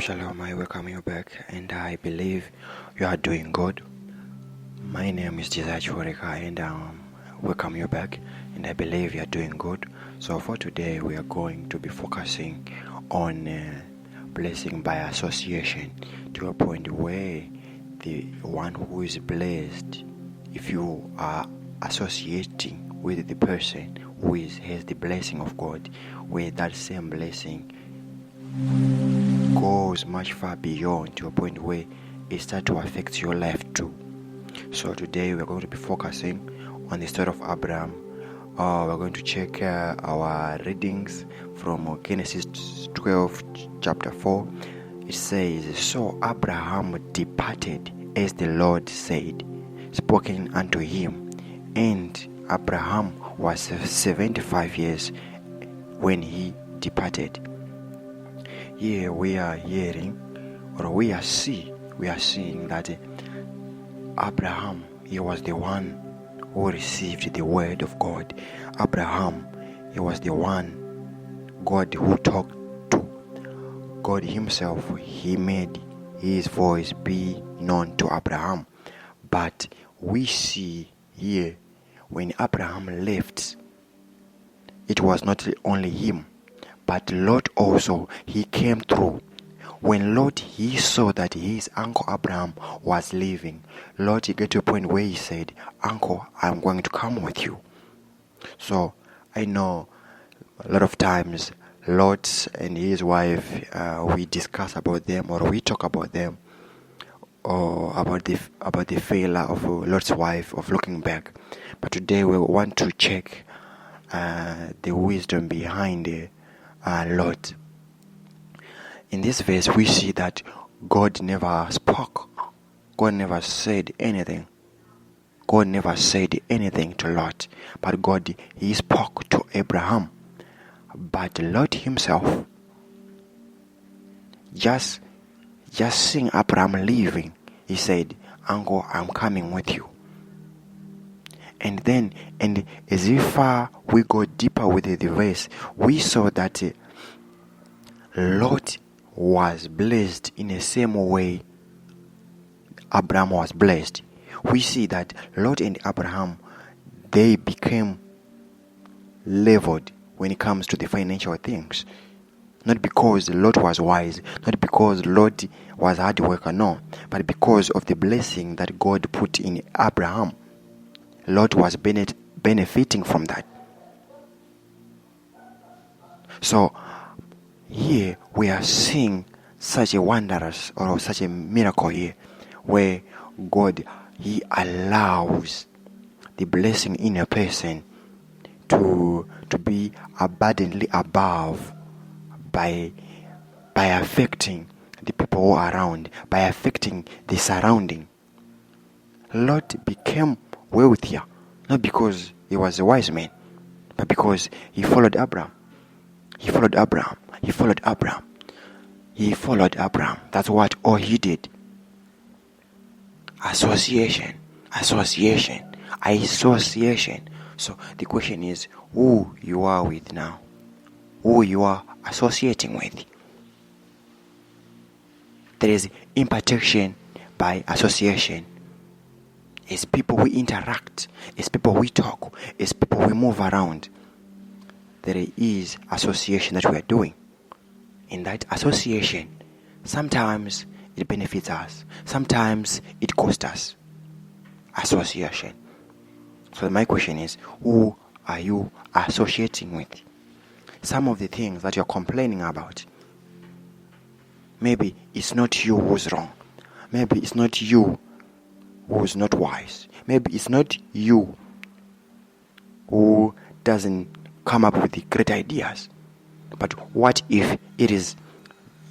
Shalom, I welcome you back, and I believe you are doing good. My name is Jizaj Choreka, and welcome you back, and I believe you are doing good. So for today, we are going to be focusing on blessing by association, to a point where the one who is blessed, if you are associating with the person who has the blessing of God, where that same blessing goes much far beyond, to a point where it starts to affect your life too. So today we're going to be focusing on the story of Abraham. We're going to check our readings from Genesis 12 chapter 4. It says, "So Abraham departed as the Lord said, spoken unto him, and Abraham was 75 years when he departed." Here we are hearing, or we are seeing that Abraham, he was the one who received the word of God. Abraham, he was the one God who talked to. God himself, he made his voice be known to Abraham. But we see here, when Abraham left, it was not only him, but Lot also, he came through. When Lot, he saw that his uncle Abraham was leaving, Lot, he got to a point where he said, "Uncle, I'm going to come with you." So I know a lot of times Lot and his wife, we discuss about them, or we talk about them, or about the failure of Lot's wife of looking back. But today we want to check the wisdom behind Lot. In this verse, we see that God never spoke. God never said anything. God never said anything to Lot, but God, he spoke to Abraham. But Lot himself, just seeing Abraham leaving, he said, "Uncle, I'm coming with you." And then, as if we go deeper with the verse, we saw that Lot was blessed in the same way Abraham was blessed. We see that Lot and Abraham, they became leveled when it comes to the financial things. Not because Lot was wise, not because Lot was hard worker, no, but because of the blessing that God put in Abraham. Lot was benefiting from that. So here we are seeing such a wondrous, or such a miracle here, where God, he allows the blessing in a person to be abundantly above by affecting the people who are around, by affecting the surrounding. Lot became wealthier, not because he was a wise man, but because he followed Abraham. He followed Abraham. He followed Abraham. He followed Abraham. That's what all he did. Association. So the question is, who you are with now? Who you are associating with? There is impartation by association. It's people we interact, it's people we talk, it's people we move around. There is association that we are doing. In that association, sometimes it benefits us, sometimes it costs us. Association. So my question is, who are you associating with? Some of the things that you're complaining about, maybe it's not you who's wrong. Maybe it's not you who's not wise. Maybe it's not you who doesn't come up with the great ideas. But what if it is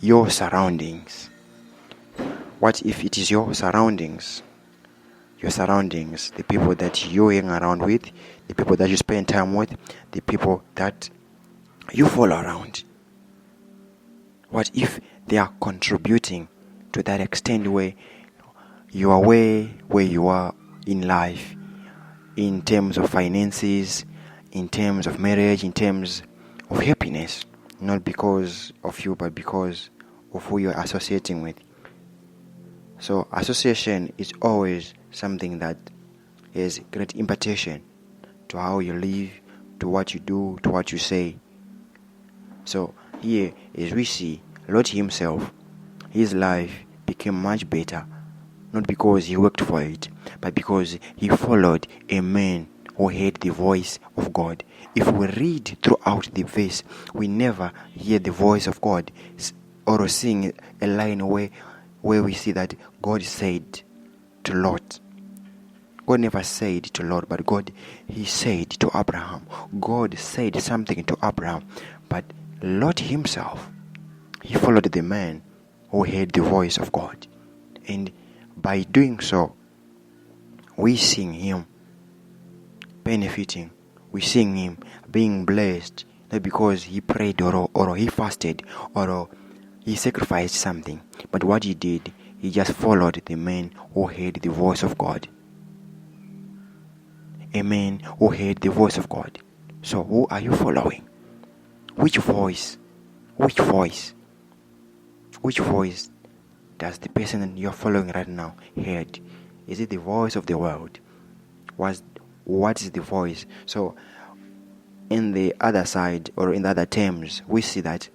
your surroundings? What if it is your surroundings? Your surroundings, the people that you hang around with, the people that you spend time with, the people that you follow around. What if they are contributing to that extent where you are where you are in life, in terms of finances, in terms of marriage, in terms of happiness, not because of you, but because of who you're associating with. So association is always something that has great impartation to how you live, to what you do, to what you say. So here, as we see, Lot himself, his life became much better, not because he worked for it, but because he followed a man who heard the voice of God. If we read throughout the verse, we never hear the voice of God or sing a line where we see that God said to Lot. God never said to Lot, but he said to Abraham. God said something to Abraham, but Lot himself, he followed the man who heard the voice of God. And by doing so, we see him benefiting. We see him being blessed, not because he prayed or he fasted or he sacrificed something, but what he did, he just followed the man who heard the voice of God. A man who heard the voice of God. So who are you following? Which voice? Which voice does the person you're following right now heard? Is it the voice of the world? What is the voice? So in the other side, or in the other terms, we see that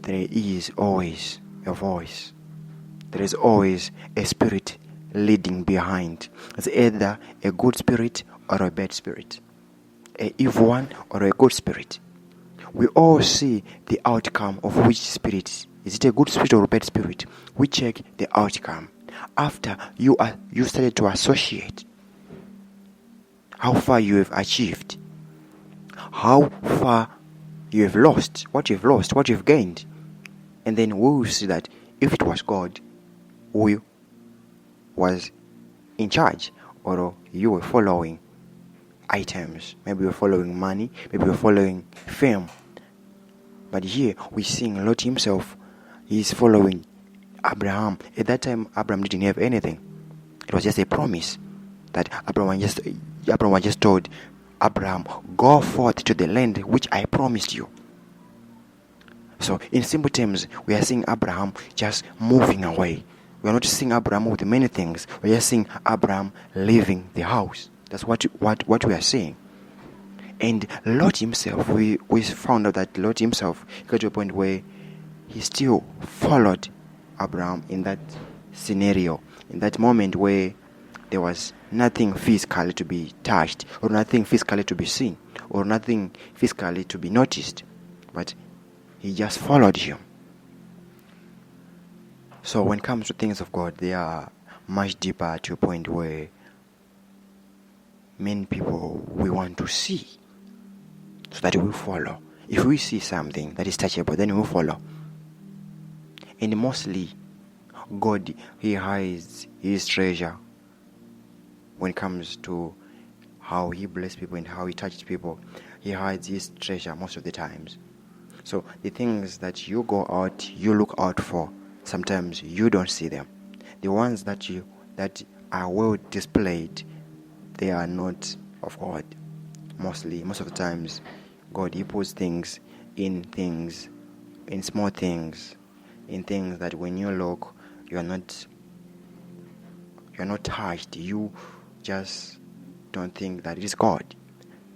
there is always a voice. There is always a spirit leading behind. It's either a good spirit or a bad spirit, an evil one or a good spirit. We all see the outcome of which spirit. Is it a good spirit or a bad spirit? We check the outcome. After you started to associate, how far you have achieved, how far you have lost, what you've gained. And then we will see that if it was God who was in charge, or you were following items, maybe you were following money, maybe you were following fame. But here we see Lot himself, he is following Abraham. At that time, Abraham didn't have anything. It was just a promise that Abraham was just told, Abraham, go forth to the land which I promised you. So in simple terms, we are seeing Abraham just moving away. We are not seeing Abraham with many things. We are seeing Abraham leaving the house. That's what we are seeing. And Lot himself, we found out that Lot himself got to a point where he still followed Abraham in that scenario, in that moment where there was nothing physically to be touched, or nothing physically to be seen, or nothing physically to be noticed, but he just followed him. So when it comes to things of God, they are much deeper, to a point where many people we want to see, so that we follow. If we see something that is touchable, then we follow. And mostly, God, He hides His treasure when it comes to how He blesses people and how He touches people. He hides His treasure most of the times. So the things that you go out, you look out for, sometimes you don't see them. The ones that are well displayed, they are not of God. Most of the times, God, He puts things, in small things, in things that when you look, you're not touched. You just don't think that it is God.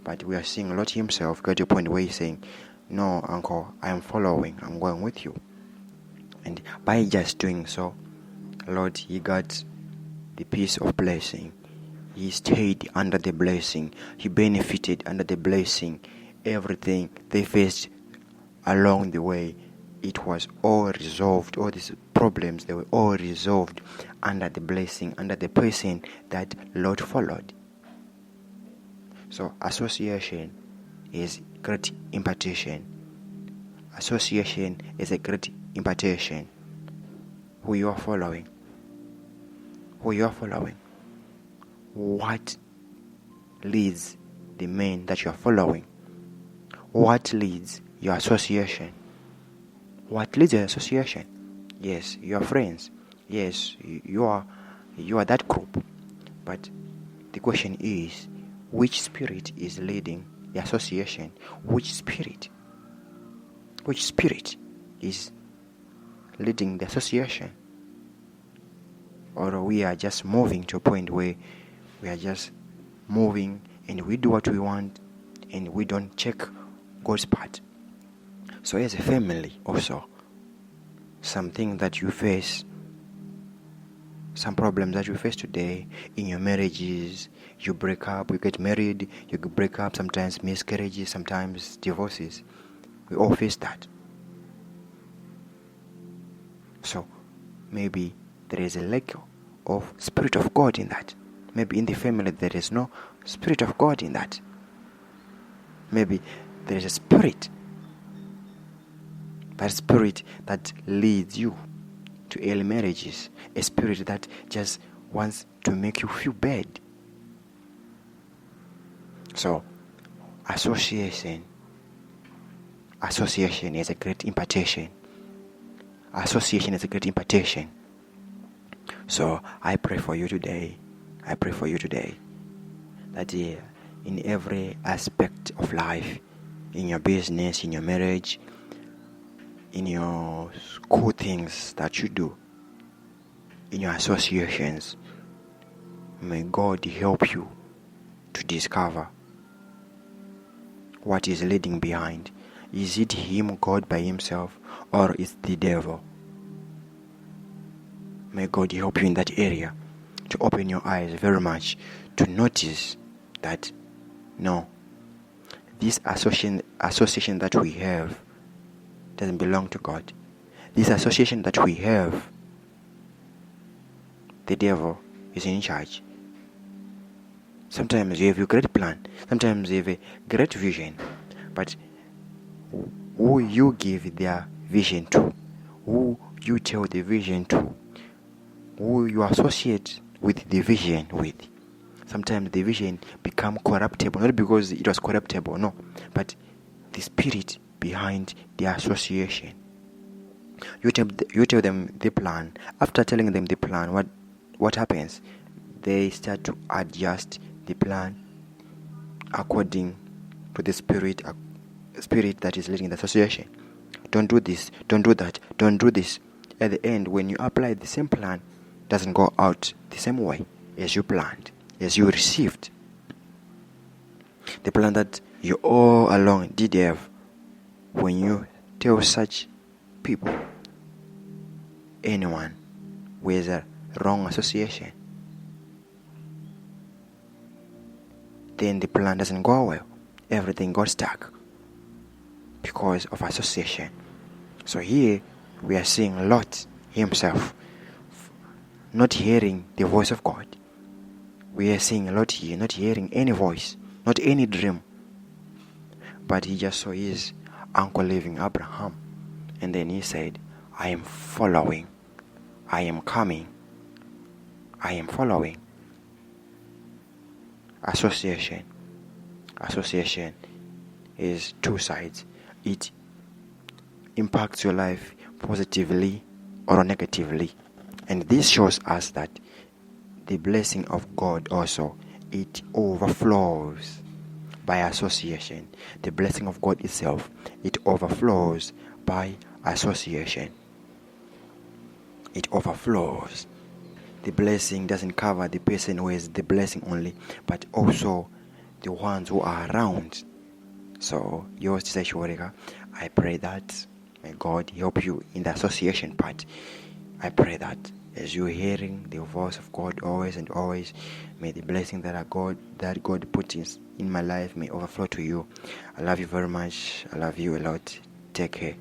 But we are seeing Lot himself go to a point where he's saying, no, uncle, I am following, I'm going with you. And by just doing so, Lord, he got the piece of blessing. He stayed under the blessing. He benefited under the blessing. Everything they faced along the way, it was all resolved. All these problems, they were all resolved under the blessing, under the person that Lord followed. So association is great impartation. Association is a great impartation. Who you are following. What leads the man that you are following? What leads your association? What leads your association? Yes, you are friends. Yes, you are that group. But the question is, which spirit is leading the association? Which spirit is leading the association, or we are just moving to a point where we are just moving and we do what we want and we don't check God's part. So as a family also, something that you face, some problems that you face today in your marriages, you break up, you get married, you break up, sometimes miscarriages, sometimes divorces. We all face that. So maybe there is a lack of Spirit of God in that. Maybe in the family there is no Spirit of God in that. Maybe there is a spirit. That spirit that leads you to early marriages. A spirit that just wants to make you feel bad. So, association is a great impartation. Association is a great impartation. So, I pray for you today. That in every aspect of life, in your business, in your marriage, in your school things that you do, in your associations, may God help you to discover what is leading behind. Is it Him, God by Himself, or is the devil? May God help you in that area to open your eyes very much to notice that no, this association that we have doesn't belong to God. This association that we have, the devil is in charge. Sometimes you have a great plan, sometimes you have a great vision, but who you give their vision to, who you tell the vision to, who you associate with the vision with, sometimes the vision become corruptible, not because it was corruptible, no, but the spirit behind the association. You tell them the plan. After telling them the plan, what happens? They start to adjust the plan according to the spirit that is leading the association. Don't do this, don't do that, don't do this. At the end, when you apply the same plan, it doesn't go out the same way as you planned, as you received. The plan that you all along did have. When you tell such people, anyone with a wrong association, then the plan doesn't go well. Everything got stuck because of association. So here we are seeing Lot himself not hearing the voice of God. We are seeing Lot here not hearing any voice, not any dream, but he just saw his uncle leaving Abraham, and then he said, I am following, I am coming, I am following. Association is two sides. It impacts your life positively or negatively, and this shows us that the blessing of God also, it overflows by association. The blessing of God itself, it overflows by association. It overflows. The blessing doesn't cover the person who is the blessing only, but also the ones who are around. So, yours is Shorega. I pray that may God help you in the association part. I pray that as you're hearing the voice of God always and always, may the blessing that God put in my life may overflow to you. I love you very much. I love you a lot. Take care.